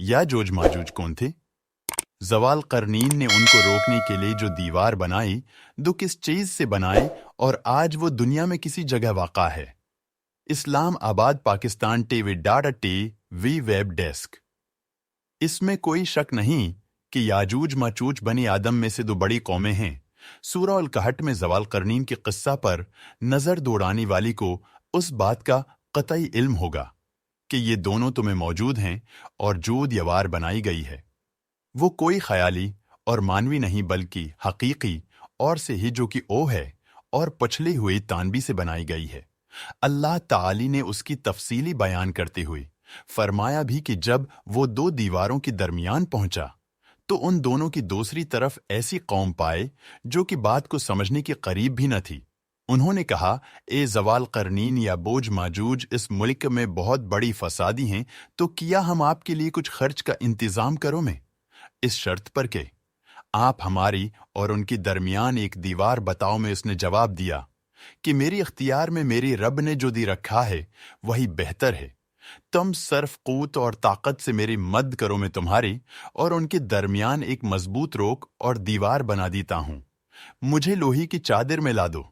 याजूज माजूज कौन थे? ज़वाल करनीन ने उनको रोकने के लिए जो दीवार बनाई, तो किस चीज़ से बनाई और आज वो दुनिया में किसी जगह वाक़ा है। इस्लाम आबाद Pakistan TV data T V web desk. इसमें कोई शक नहीं कि याजूज माजूज बनी आदम में से दो बड़ी कौमें हैं। सूरा अल कहट में ज़वाल करनीन के किस्सा पर नज़र दौड़ाने वाली को उस बात का कतई इल्म होगा कि ये दोनों तुम्हें मौजूद हैं और जो दीवार बनाई गई है वो कोई ख्याली और मानवी नहीं बल्कि हकीकी और से ही जो कि ओ है और पछली हुई तानबी से बनाई गई है। अल्लाह ताली ने उसकी तफसीली बयान करते हुए फरमाया भी कि जब वो दो दीवारों के दरमियान पहुंचा तो उन दोनों की दूसरी तरफ ऐसी कौम पाए जो कि बात को समझने के करीब भी न थी। उन्होंने कहा, ए ज़वाल करनीन या बोज माजूज, इस मुल्क में बहुत बड़ी फसादी हैं, तो किया हम आपके लिए कुछ खर्च का इंतजाम करो में, इस शर्त पर के आप हमारी और उनके दरमियान एक दीवार बताओ में। उसने जवाब दिया कि मेरी इख्तियार में मेरे रब ने जो दी रखा है वही बेहतर है। तुम सर्फ क़ूत और ताकत से मेरी मदद करो मैं तुम्हारी और उनके दरमियान एक मजबूत रोक और दीवार बना देता हूं। मुझे लोही की चादर में ला दो।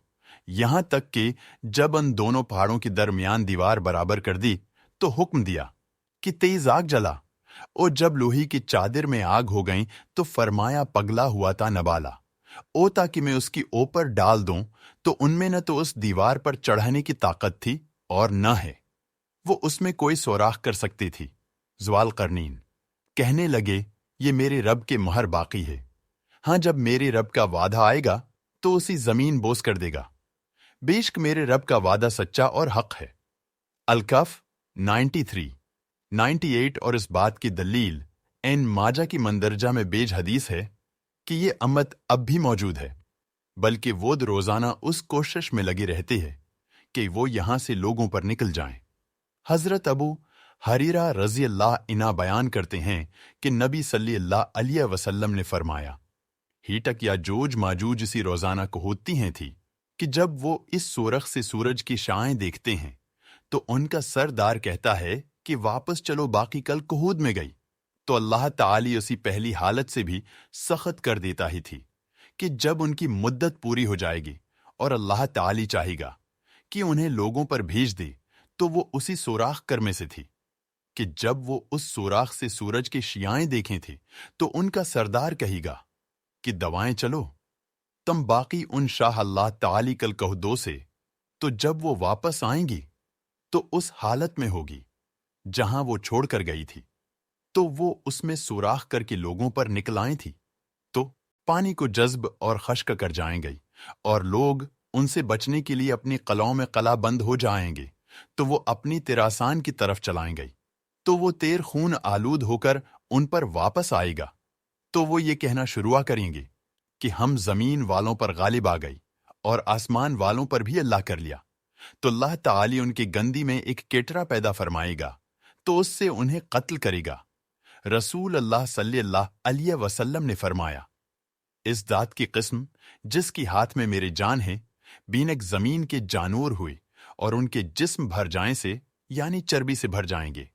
यहां तक कि जब उन दोनों पहाड़ों के दरमियान दीवार बराबर कर दी तो हुक्म दिया कि तेज आग जला, और जब लोही की चादर में आग हो गई तो फरमाया, पगला हुआ था नबाला ओ ताकि मैं उसकी ऊपर डाल दूं, तो उनमें न तो उस दीवार पर चढ़ाने की ताकत थी और न है वो उसमें कोई सोराख कर सकती थी। ज़वाल करनीन कहने लगे, ये मेरे रब के महर बाकी है। हाँ, जब मेरे रब का वादा आएगा तो उसी जमीन बोस कर देगा। बेशक मेरे रब का वादा सच्चा और हक है। अलकफ 93, 98। और इस बात की दलील एन माजा की मंदरजा में बेज हदीस है कि ये अमत अब भी मौजूद है, बल्कि वो रोजाना उस कोशिश में लगे रहते हैं कि वो यहां से लोगों पर निकल जाएं। हजरत अबू हरीरा रज़ी अल्लाह इना बयान करते हैं कि नबी सल्लल्लाहु अलैहि वसल्लम ने फरमाया, हीटक या जोज माजूज इसी रोजाना को होती हैं थी कि जब वो इस सूरख से सूरज की शाएं देखते हैं तो उनका सरदार कहता है कि वापस चलो, बाकी कल कुहूद में गई, तो अल्लाह ताली उसी पहली हालत से भी सख्त कर देता ही थी कि जब उनकी मुद्दत पूरी हो जाएगी और अल्लाह ताली चाहेगा कि उन्हें लोगों पर भेज दे, तो वो उसी सुराख कर में से थी कि जब वो उस सुराख से सूरज की शियाएं देखें थी तो उनका सरदार कहेगा कि दवाएं चलो, तुम बाकी उन शाह अल्लाह ताली कल कह दो से, तो जब वो वापस आएंगी तो उस हालत में होगी जहां वो छोड़कर गई थी, तो वो उसमें सुराख करके लोगों पर निकल आई थी, तो पानी को जज्ब और खश्क कर जाएंगे और लोग उनसे बचने के लिए अपनी कलाओं में कला बंद हो जाएंगे, तो वो अपनी तिरासान की तरफ चलाएंगे, तो वो तेर खून आलूद होकर उन पर वापस आएगा, तो वो ये कहना शुरू करेंगे कि हम जमीन वालों पर गालिब आ गई और आसमान वालों पर भी अल्लाह कर लिया, तो अल्लाह ताली उनकी गंदी में एक केटरा पैदा फरमाएगा, तो उससे उन्हें कत्ल करेगा। रसूल अल्लाह सल्लल्लाहु अलैहि वसल्लम ने फरमाया, इस दात की किस्म जिसकी हाथ में मेरी जान है, बीनक जमीन के जानूर हुए और उनके जिस्म भर जाएं से यानी चर्बी से भर जाएंगे,